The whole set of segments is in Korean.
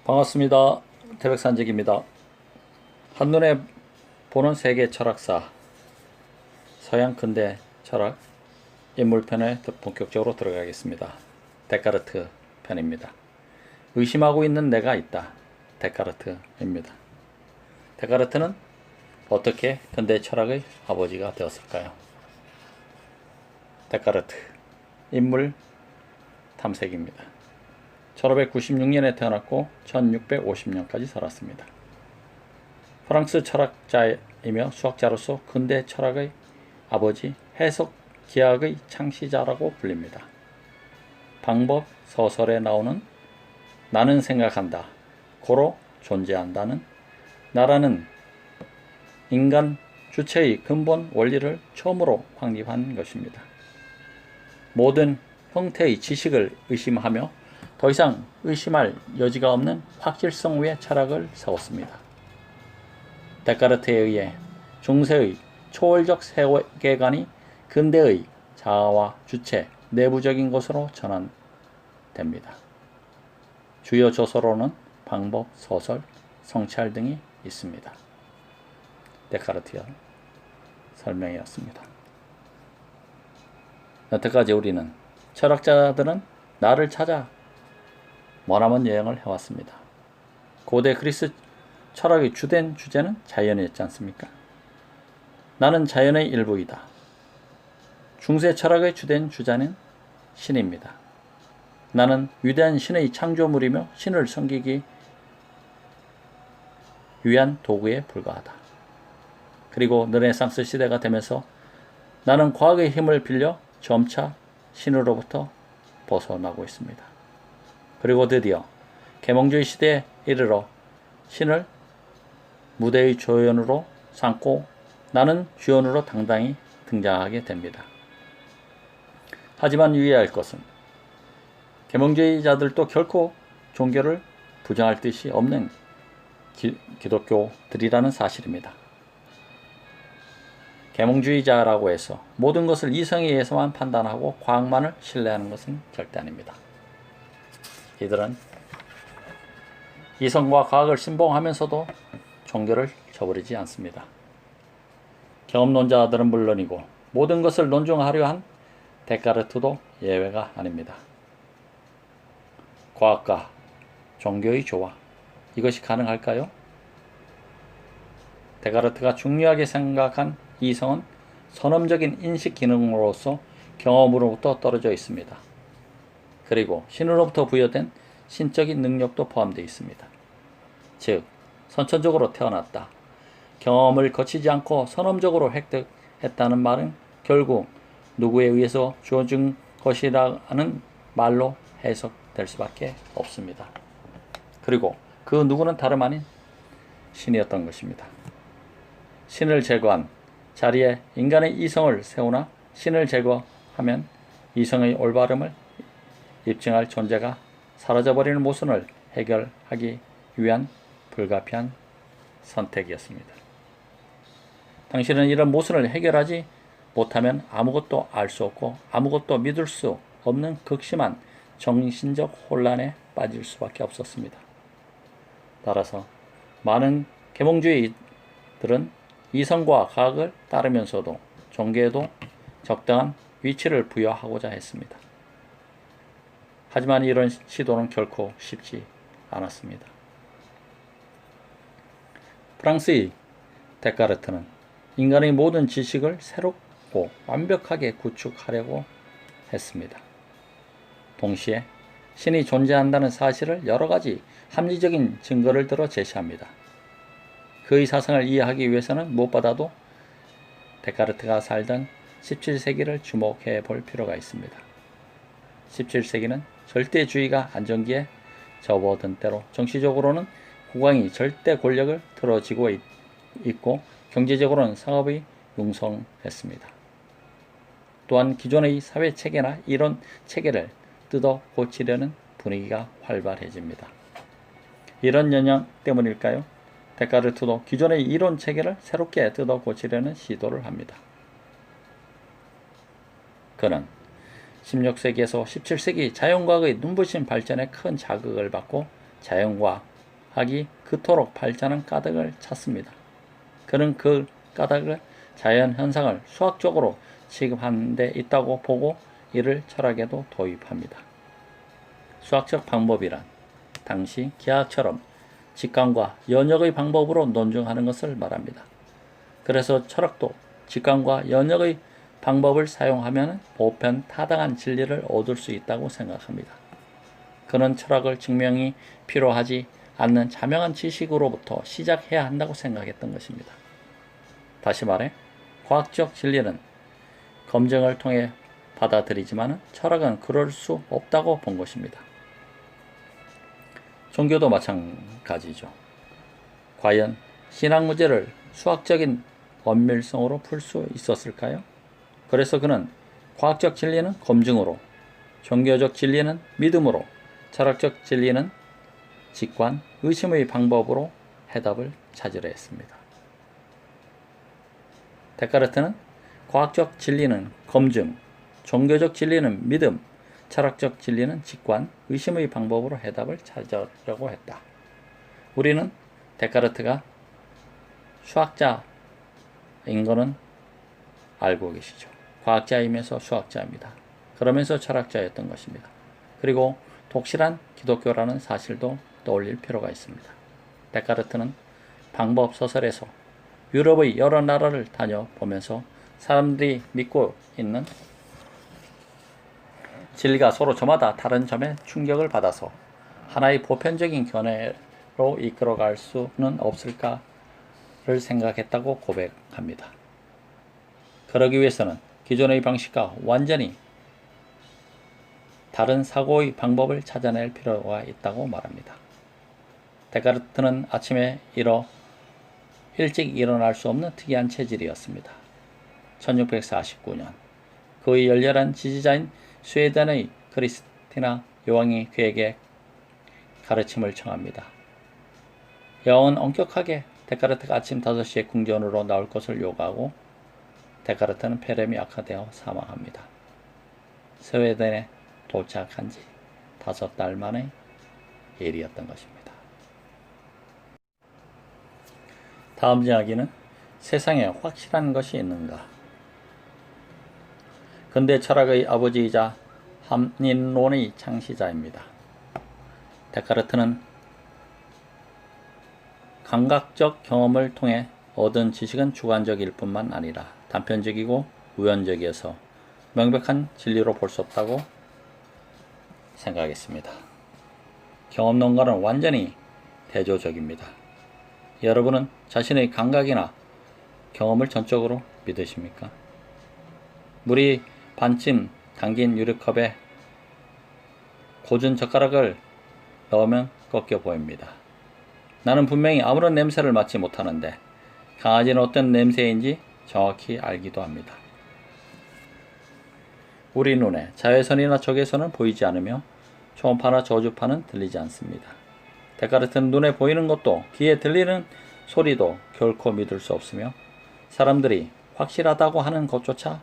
반갑습니다. 태백산직입니다. 한눈에 보는 세계 철학사 서양 근대 철학 인물편에 본격적으로 들어가겠습니다. 데카르트 편입니다. 의심하고 있는 내가 있다. 데카르트입니다. 데카르트는 어떻게 근대 철학의 아버지가 되었을까요? 데카르트 인물 탐색입니다. 1596년에 태어났고 1650년까지 살았습니다. 프랑스 철학자이며 수학자로서 근대 철학의 아버지, 해석 기하학의 창시자라고 불립니다. 방법 서설에 나오는 나는 생각한다, 고로 존재한다는 나라는 인간 주체의 근본 원리를 처음으로 확립한 것입니다. 모든 형태의 지식을 의심하며 더 이상 의심할 여지가 없는 확실성 위의 철학을 세웠습니다. 데카르트에 의해 중세의 초월적 세계관이 근대의 자아와 주체, 내부적인 것으로 전환됩니다. 주요 저서로는 방법, 소설, 성찰 등이 있습니다. 데카르트의 설명이었습니다. 여태까지 우리는 철학자들은 나를 찾아 머나먼 여행을 해왔습니다. 고대 그리스 철학의 주된 주제는 자연이었지 않습니까? 나는 자연의 일부이다. 중세 철학의 주된 주자는 신입니다. 나는 위대한 신의 창조물이며 신을 섬기기 위한 도구에 불과하다. 그리고 르네상스 시대가 되면서 나는 과학의 힘을 빌려 점차 신으로부터 벗어나고 있습니다. 그리고 드디어 계몽주의 시대에 이르러 신을 무대의 조연으로 삼고 나는 주연으로 당당히 등장하게 됩니다. 하지만 유의해야 할 것은 계몽주의자들도 결코 종교를 부정할 뜻이 없는 기독교들이라는 사실입니다. 계몽주의자라고 해서 모든 것을 이성에 의해서만 판단하고 과학만을 신뢰하는 것은 절대 아닙니다. 이들은 이성과 과학을 신봉하면서도 종교를 저버리지 않습니다. 경험론자들은 물론이고 모든 것을 논증하려 한 데카르트도 예외가 아닙니다. 과학과 종교의 조화, 이것이 가능할까요? 데카르트가 중요하게 생각한 이성은 선험적인 인식 기능으로서 경험으로부터 떨어져 있습니다. 그리고 신으로부터 부여된 신적인 능력도 포함되어 있습니다. 즉, 선천적으로 태어났다. 경험을 거치지 않고 선험적으로 획득했다는 말은 결국 누구에 의해서 주어진 것이라는 말로 해석될 수밖에 없습니다. 그리고 그 누구는 다름 아닌 신이었던 것입니다. 신을 제거한 자리에 인간의 이성을 세우나 신을 제거하면 이성의 올바름을 입증할 존재가 사라져버리는 모순을 해결하기 위한 불가피한 선택이었습니다. 당신은 이런 모순을 해결하지 못하면 아무것도 알 수 없고 아무것도 믿을 수 없는 극심한 정신적 혼란에 빠질 수밖에 없었습니다. 따라서 많은 계몽주의들은 이성과 과학을 따르면서도 종교에도 적당한 위치를 부여하고자 했습니다. 하지만 이런 시도는 결코 쉽지 않았습니다. 프랑스의 데카르트는 인간의 모든 지식을 새롭고 완벽하게 구축하려고 했습니다. 동시에 신이 존재한다는 사실을 여러 가지 합리적인 증거를 들어 제시합니다. 그의 사상을 이해하기 위해서는 무엇보다도 데카르트가 살던 17세기를 주목해 볼 필요가 있습니다. 17세기는 절대주의가 안정기에 접어든 때로 정치적으로는 국왕이 절대 권력을 틀어쥐고 있고 경제적으로는 상업이 융성했습니다. 또한 기존의 사회체계나 이론 체계를 뜯어 고치려는 분위기가 활발해집니다. 이런 영향 때문일까요? 데카르트도 기존의 이론 체계를 새롭게 뜯어 고치려는 시도를 합니다. 그는 16세기에서 17세기 자연과학의 눈부신 발전에 큰 자극을 받고 자연과 하기 그토록 발전한 까닭을 찾습니다. 그는 그 까닭을 자연 현상을 수학적으로 취급하는 데 있다고 보고 이를 철학에도 도입합니다. 수학적 방법이란 당시 기하학처럼 직관과 연역의 방법으로 논증하는 것을 말합니다. 그래서 철학도 직관과 연역의 방법을 사용하면 보편 타당한 진리를 얻을 수 있다고 생각합니다. 그는 철학을 증명이 필요하지 않는 자명한 지식으로부터 시작해야 한다고 생각했던 것입니다. 다시 말해 과학적 진리는 검증을 통해 받아들이지만 철학은 그럴 수 없다고 본 것입니다. 종교도 마찬가지죠. 과연 신앙 문제를 수학적인 엄밀성으로 풀 수 있었을까요? 그래서 그는 과학적 진리는 검증으로, 종교적 진리는 믿음으로, 철학적 진리는 직관, 의심의 방법으로 해답을 찾으려 했습니다. 데카르트는 과학적 진리는 검증, 종교적 진리는 믿음, 철학적 진리는 직관, 의심의 방법으로 해답을 찾으려고 했다. 우리는 데카르트가 수학자인 것은 알고 계시죠. 과학자이면서 수학자입니다. 그러면서 철학자였던 것입니다. 그리고 독실한 기독교라는 사실도 떠올릴 필요가 있습니다. 데카르트는 방법 소설에서 유럽의 여러 나라를 다녀보면서 사람들이 믿고 있는 진리가 서로 저마다 다른 점에 충격을 받아서 하나의 보편적인 견해로 이끌어갈 수는 없을까를 생각했다고 고백합니다. 그러기 위해서는 기존의 방식과 완전히 다른 사고의 방법을 찾아낼 필요가 있다고 말합니다. 데카르트는 아침에 일찍 일어날 수 없는 특이한 체질이었습니다. 1649년 그의 열렬한 지지자인 스웨덴의 크리스티나 여왕이 그에게 가르침을 청합니다. 여왕은 엄격하게 데카르트가 아침 5시에 궁전으로 나올 것을 요구하고 데카르트는 폐렴이 악화되어 사망합니다. 스웨덴에 도착한 지 5달 만의 일이었던 것입니다. 다음 이야기는 세상에 확실한 것이 있는가? 근대 철학의 아버지이자 합리론의 창시자입니다. 데카르트는 감각적 경험을 통해 얻은 지식은 주관적일 뿐만 아니라 단편적이고 우연적이어서 명백한 진리로 볼 수 없다고 생각했습니다. 경험론과는 완전히 대조적입니다. 여러분은 자신의 감각이나 경험을 전적으로 믿으십니까? 물이 반쯤 담긴 유리컵에 고준 젓가락을 넣으면 꺾여 보입니다. 나는 분명히 아무런 냄새를 맡지 못하는데 강아지는 어떤 냄새인지 정확히 알기도 합니다. 우리 눈에 자외선이나 적외선은 보이지 않으며 초음파나 저주파는 들리지 않습니다. 데카르트는 눈에 보이는 것도 귀에 들리는 소리도 결코 믿을 수 없으며 사람들이 확실하다고 하는 것조차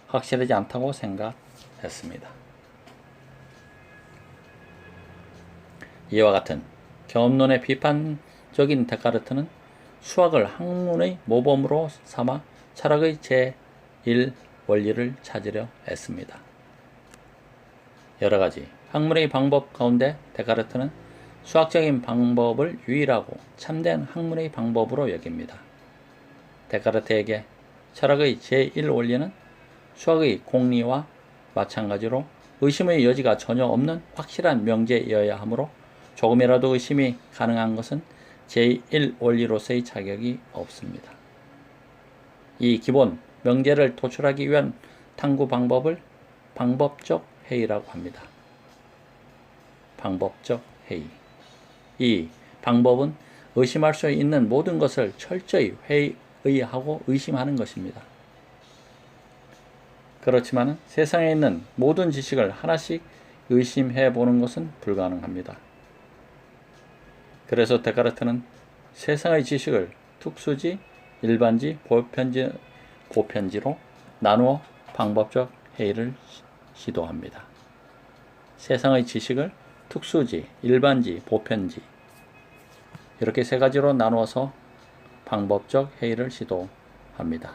확실하지 않다고 생각했습니다. 이와 같은 경험론의 비판적인 데카르트는 수학을 학문의 모범으로 삼아 철학의 제1 원리를 찾으려 했습니다. 여러 가지 학문의 방법 가운데 데카르트는 수학적인 방법을 유일하고 참된 학문의 방법으로 여깁니다. 데카르트에게 철학의 제1 원리는 수학의 공리와 마찬가지로 의심의 여지가 전혀 없는 확실한 명제여야 하므로 조금이라도 의심이 가능한 것은 제1 원리로서의 자격이 없습니다. 이 기본 명제를 도출하기 위한 탐구 방법을 방법적 회의라고 합니다. 방법적 회의. 이 방법은 의심할 수 있는 모든 것을 철저히 회의하고 의심하는 것입니다. 그렇지만 세상에 있는 모든 지식을 하나씩 의심해 보는 것은 불가능합니다. 그래서 데카르트는 세상의 지식을 특수지, 일반지, 고편지로 나누어 방법적 회의를 시도합니다. 세상의 지식을 특수지, 일반지, 보편지, 이렇게 세 가지로 나누어서 방법적 회의를 시도합니다.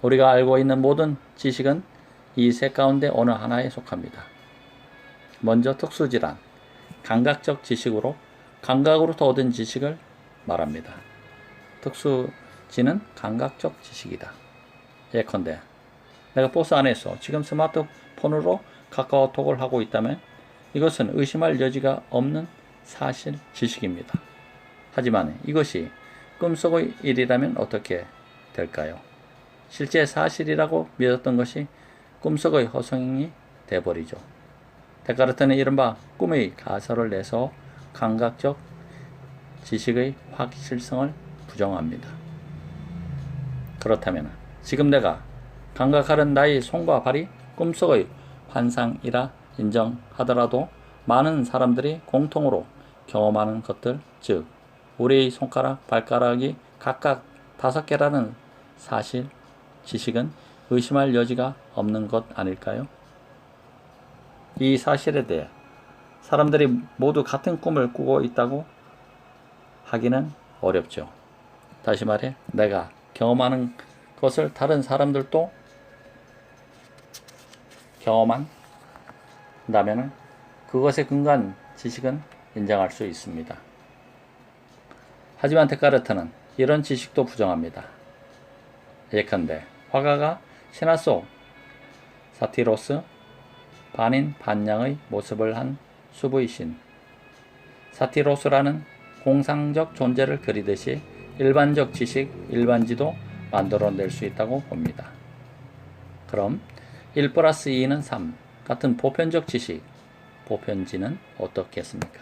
우리가 알고 있는 모든 지식은 이 세 가운데 어느 하나에 속합니다. 먼저 특수질환, 감각적 지식으로 감각으로부터 얻은 지식을 말합니다. 특수지는 감각적 지식이다. 예컨대 내가 버스 안에서 지금 스마트폰으로 카카오톡을 하고 있다면 이것은 의심할 여지가 없는 사실 지식입니다. 하지만 이것이 꿈속의 일이라면 어떻게 될까요? 실제 사실이라고 믿었던 것이 꿈속의 허송이 되어버리죠. 데카르트는 이른바 꿈의 가설을 내서 감각적 지식의 확실성을 부정합니다. 그렇다면 지금 내가 감각하는 나의 손과 발이 꿈속의 환상이라 인정하더라도 많은 사람들이 공통으로 경험하는 것들, 즉 우리의 손가락, 발가락이 각각 5개라는 사실, 지식은 의심할 여지가 없는 것 아닐까요? 이 사실에 대해 사람들이 모두 같은 꿈을 꾸고 있다고 하기는 어렵죠. 다시 말해 내가 경험하는 것을 다른 사람들도 경험한다면 그것에 근거한 지식은 인정할 수 있습니다. 하지만 데카르트는 이런 지식도 부정합니다. 예컨대 화가가 신화 속 사티로스, 반인 반양의 모습을 한 수부의 신 사티로스라는 공상적 존재를 그리듯이 일반적 지식, 일반지도 만들어낼 수 있다고 봅니다. 그럼 1+2는 3 같은 보편적 지식, 보편지는 어떻겠습니까?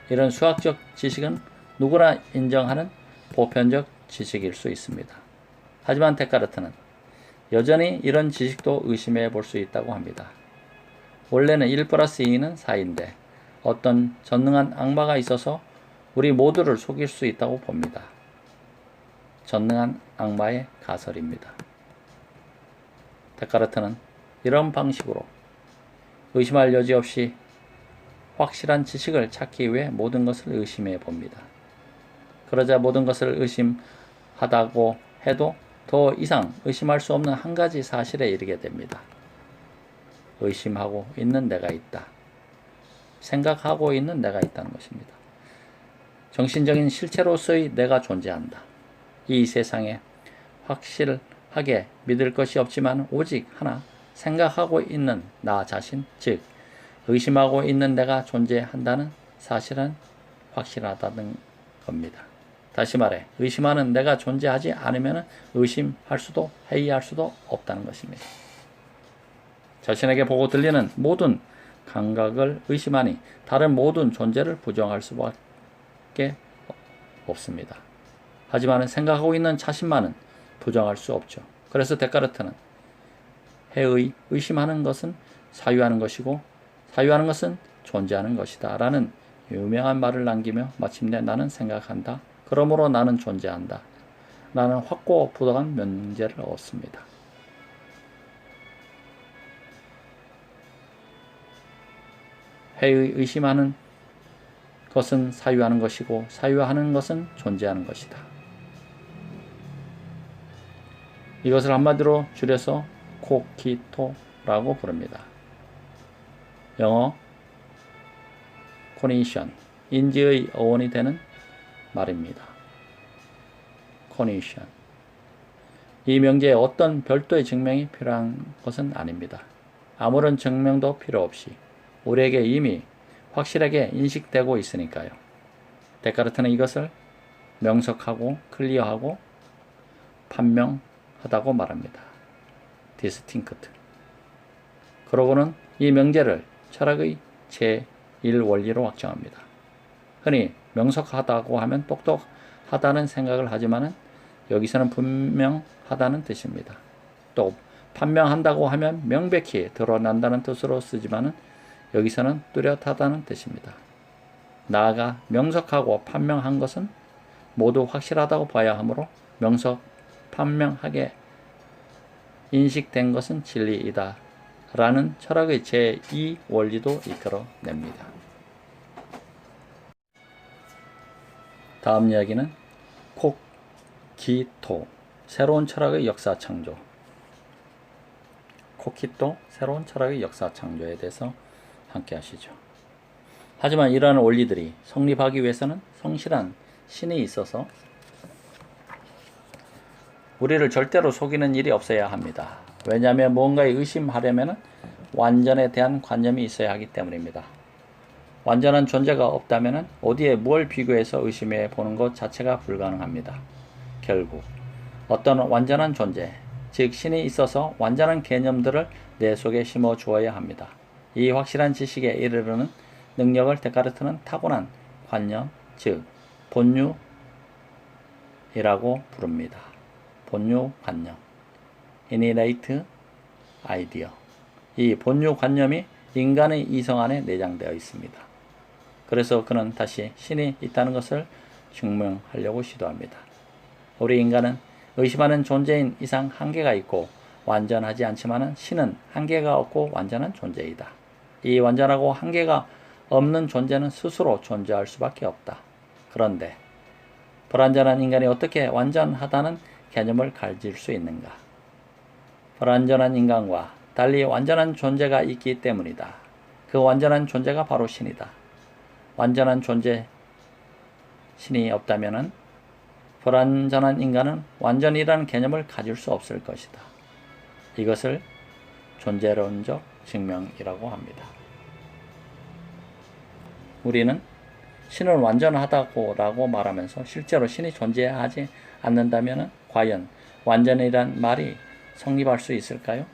이런 수학적 지식은 누구나 인정하는 보편적 지식일 수 있습니다. 하지만 데카르트는 여전히 이런 지식도 의심해 볼 수 있다고 합니다. 원래는 1+2는 4인데 어떤 전능한 악마가 있어서 우리 모두를 속일 수 있다고 봅니다. 전능한 악마의 가설입니다. 데카르트는 이런 방식으로 의심할 여지 없이 확실한 지식을 찾기 위해 모든 것을 의심해 봅니다. 그러자 모든 것을 의심하다고 해도 더 이상 의심할 수 없는 한 가지 사실에 이르게 됩니다. 의심하고 있는 내가 있다. 생각하고 있는 내가 있다는 것입니다. 정신적인 실체로서의 내가 존재한다. 이 세상에 확실하게 믿을 것이 없지만 오직 하나 생각하고 있는 나 자신, 즉 의심하고 있는 내가 존재한다는 사실은 확실하다는 겁니다. 다시 말해 의심하는 내가 존재하지 않으면 의심할 수도 회의할 수도 없다는 것입니다. 자신에게 보고 들리는 모든 감각을 의심하니 다른 모든 존재를 부정할 수밖에 없습니다. 하지만 생각하고 있는 자신만은 부정할 수 없죠. 그래서 데카르트는 해의 의심하는 것은 사유하는 것이고 사유하는 것은 존재하는 것이다 라는 유명한 말을 남기며 마침내 나는 생각한다. 그러므로 나는 존재한다. 라는 확고부동한 명제를 얻습니다. 해의 의심하는 것은 사유하는 것이고 사유하는 것은 존재하는 것이다. 이것을 한마디로 줄여서 코키토라고 부릅니다. 영어 cognition, 인지의 어원이 되는 말입니다. cognition. 이 명제에 어떤 별도의 증명이 필요한 것은 아닙니다. 아무런 증명도 필요 없이 우리에게 이미 확실하게 인식되고 있으니까요. 데카르트는 이것을 명석하고 클리어하고 판명하다고 말합니다. distinct. 그러고는 이 명제를 철학의 제1원리로 확정합니다. 흔히 명석하다고 하면 똑똑하다는 생각을 하지만 여기서는 분명하다는 뜻입니다. 또 판명한다고 하면 명백히 드러난다는 뜻으로 쓰지만 여기서는 뚜렷하다는 뜻입니다. 나아가 명석하고 판명한 것은 모두 확실하다고 봐야 하므로 명석, 판명하게 인식된 것은 진리이다 라는 철학의 제2원리도 이끌어냅니다. 다음 이야기는 코키토, 새로운 철학의 역사 창조. 코키토, 새로운 철학의 역사 창조에 대해서 함께 하시죠. 하지만 이러한 원리들이 성립하기 위해서는 성실한 신이 있어서 우리를 절대로 속이는 일이 없어야 합니다. 왜냐하면 무언가에 의심하려면 완전에 대한 관념이 있어야 하기 때문입니다. 완전한 존재가 없다면 어디에 뭘 비교해서 의심해 보는 것 자체가 불가능합니다. 결국 어떤 완전한 존재, 즉 신이 있어서 완전한 개념들을 내 속에 심어 주어야 합니다. 이 확실한 지식에 이르르는 능력을 데카르트는 타고난 관념, 즉 본유이라고 부릅니다. 본유 관념, innate idea. 이 본유 관념이 인간의 이성 안에 내장되어 있습니다. 그래서 그는 다시 신이 있다는 것을 증명하려고 시도합니다. 우리 인간은 의심하는 존재인 이상 한계가 있고 완전하지 않지만 신은 한계가 없고 완전한 존재이다. 이 완전하고 한계가 없는 존재는 스스로 존재할 수밖에 없다. 그런데 불완전한 인간이 어떻게 완전하다는 개념을 가질 수 있는가? 불완전한 인간과 달리 완전한 존재가 있기 때문이다. 그 완전한 존재가 바로 신이다. 완전한 존재, 신이 없다면 불완전한 인간은 완전이라는 개념을 가질 수 없을 것이다. 이것을 존재론적 증명이라고 합니다. 우리는 신은 완전하다고 말하면서 실제로 신이 존재하지 않는다면 과연 완전이란 말이 성립할 수 있을까요?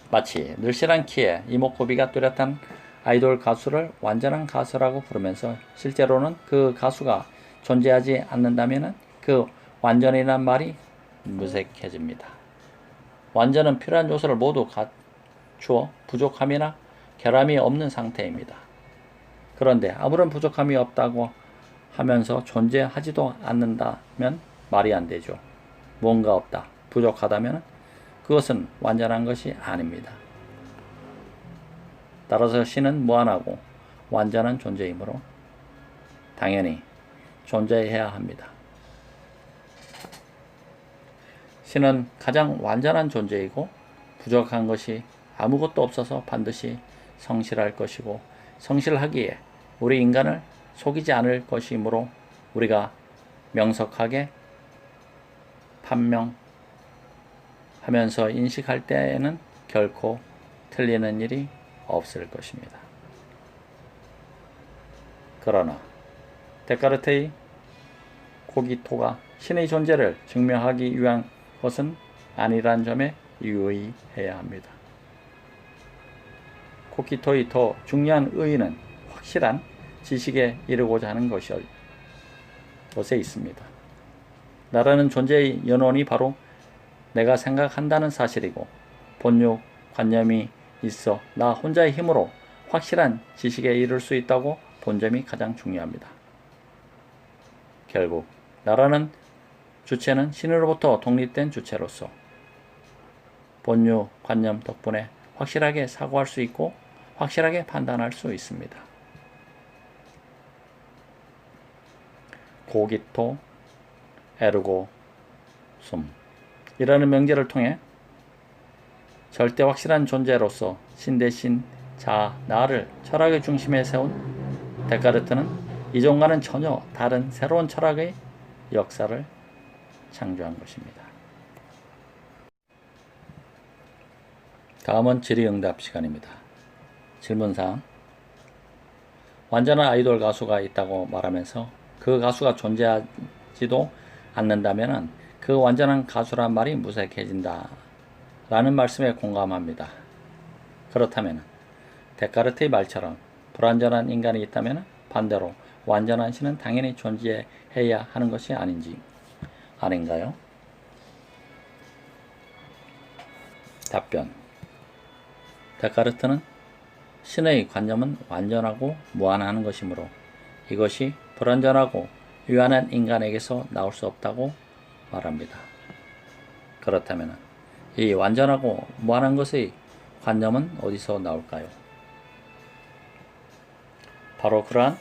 마치 늘씬한 키에 이목구비가 뚜렷한 아이돌 가수를 완전한 가수라고 부르면서 실제로는 그 가수가 존재하지 않는다면 그 완전이란 말이 무색해집니다. 완전은 필요한 요소를 모두 갖추어 부족함이나 결함이 없는 상태입니다. 그런데 아무런 부족함이 없다고 하면서 존재하지도 않는다면 말이 안 되죠. 뭔가 없다, 부족하다면 그것은 완전한 것이 아닙니다. 따라서 신은 무한하고 완전한 존재이므로 당연히 존재해야 합니다. 신은 가장 완전한 존재이고 부족한 것이 아무것도 없어서 반드시 성실할 것이고 성실하기에 우리 인간을 속이지 않을 것이므로 우리가 명석하게 판명하면서 인식할 때에는 결코 틀리는 일이 없을 것입니다. 그러나 데카르트의 코기토가 신의 존재를 증명하기 위한 것은 아니란 점에 유의해야 합니다. 코기토의 더 중요한 의의는 확실한 지식에 이르고자 하는 것에 있습니다. 나라는 존재의 연원이 바로 내가 생각한다는 사실이고 본유 관념이 있어 나 혼자의 힘으로 확실한 지식에 이를 수 있다고 본 점이 가장 중요합니다. 결국 나라는 주체는 신으로부터 독립된 주체로서 본유 관념 덕분에 확실하게 사고할 수 있고 확실하게 판단할 수 있습니다. 코기토 에르고 숨 이라는 명제를 통해 절대 확실한 존재로서 신 대신 자, 나를 철학의 중심에 세운 데카르트는 이전과는 전혀 다른 새로운 철학의 역사를 창조한 것입니다. 다음은 질의응답 시간입니다. 질문사항: 완전한 아이돌 가수가 있다고 말하면서 그 가수가 존재하지도 않는다면 그 완전한 가수란 말이 무색해진다 라는 말씀에 공감합니다. 그렇다면 데카르트의 말처럼 불완전한 인간이 있다면 반대로 완전한 신은 당연히 존재해야 하는 것이 아닌가요? 답변: 데카르트는 신의 관념은 완전하고 무한한 것이므로 이것이 불완전하고 유한한 인간에게서 나올 수 없다고 말합니다. 그렇다면 이 완전하고 무한한 것의 관념은 어디서 나올까요? 바로 그러한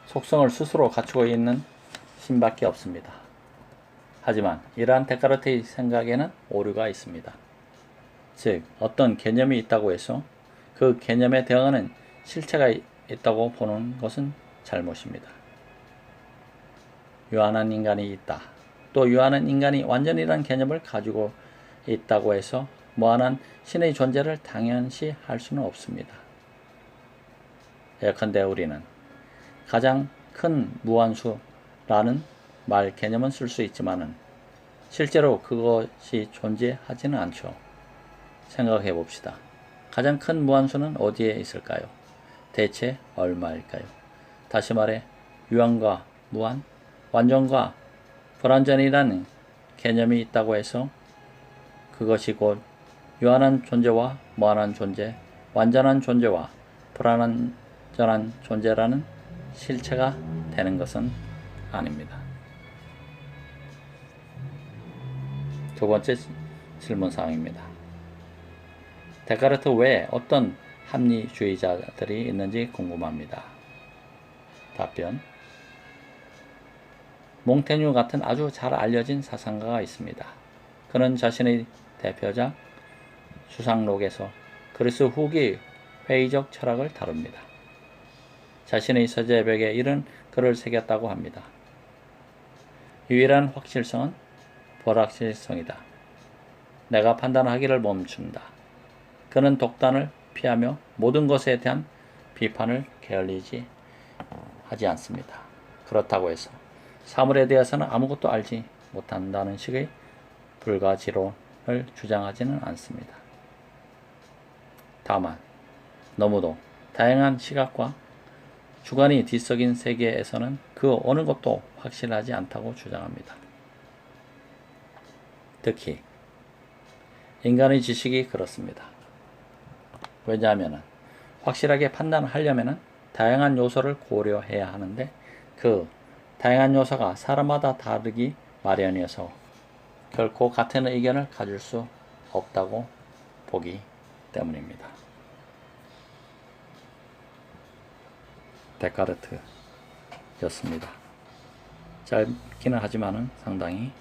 속성을 스스로 갖추고 있는 신밖에 없습니다. 하지만 이러한 데카르트의 생각에는 오류가 있습니다. 즉, 어떤 개념이 있다고 해서 그 개념에 대응하는 실체가 있다고 보는 것은 잘못입니다. 유한한 인간이 있다. 또 유한한 인간이 완전이란 개념을 가지고 있다고 해서 무한한 신의 존재를 당연시 할 수는 없습니다. 예컨대 우리는 가장 큰 무한수라는 말 개념은 쓸 수 있지만은 실제로 그것이 존재하지는 않죠. 생각해 봅시다. 가장 큰 무한수는 어디에 있을까요? 대체 얼마일까요? 다시 말해 유한과 무한, 완전과 불완전이라는 개념이 있다고 해서 그것이 곧 유한한 존재와 무한한 존재, 완전한 존재와 불완전한 존재라는 실체가 되는 것은 아닙니다. 두 번째 질문사항입니다. 데카르트 외에 어떤 합리주의자들이 있는지 궁금합니다. 답변. 몽테뉴 같은 아주 잘 알려진 사상가가 있습니다. 그는 자신의 대표작 수상록에서 그리스 후기 회의적 철학을 다룹니다. 자신의 서재벽에 이런 글을 새겼다고 합니다. 유일한 확실성은 불확실성이다. 내가 판단하기를 멈춘다. 그는 독단을 피하며 모든 것에 대한 비판을 게을리지 하지 않습니다. 그렇다고 해서 사물에 대해서는 아무것도 알지 못한다는 식의 불가지론을 주장하지는 않습니다. 다만 너무도 다양한 시각과 주관이 뒤섞인 세계에서는 그 어느 것도 확실하지 않다고 주장합니다. 특히 인간의 지식이 그렇습니다. 왜냐하면 확실하게 판단하려면 다양한 요소를 고려해야 하는데 그 다양한 요소가 사람마다 다르기 마련이어서 결코 같은 의견을 가질 수 없다고 보기 때문입니다. 데카르트였습니다. 짧기는 하지만 상당히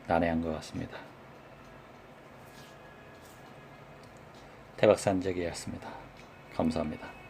난해한 것 같습니다. 태박산적이었습니다. 감사합니다.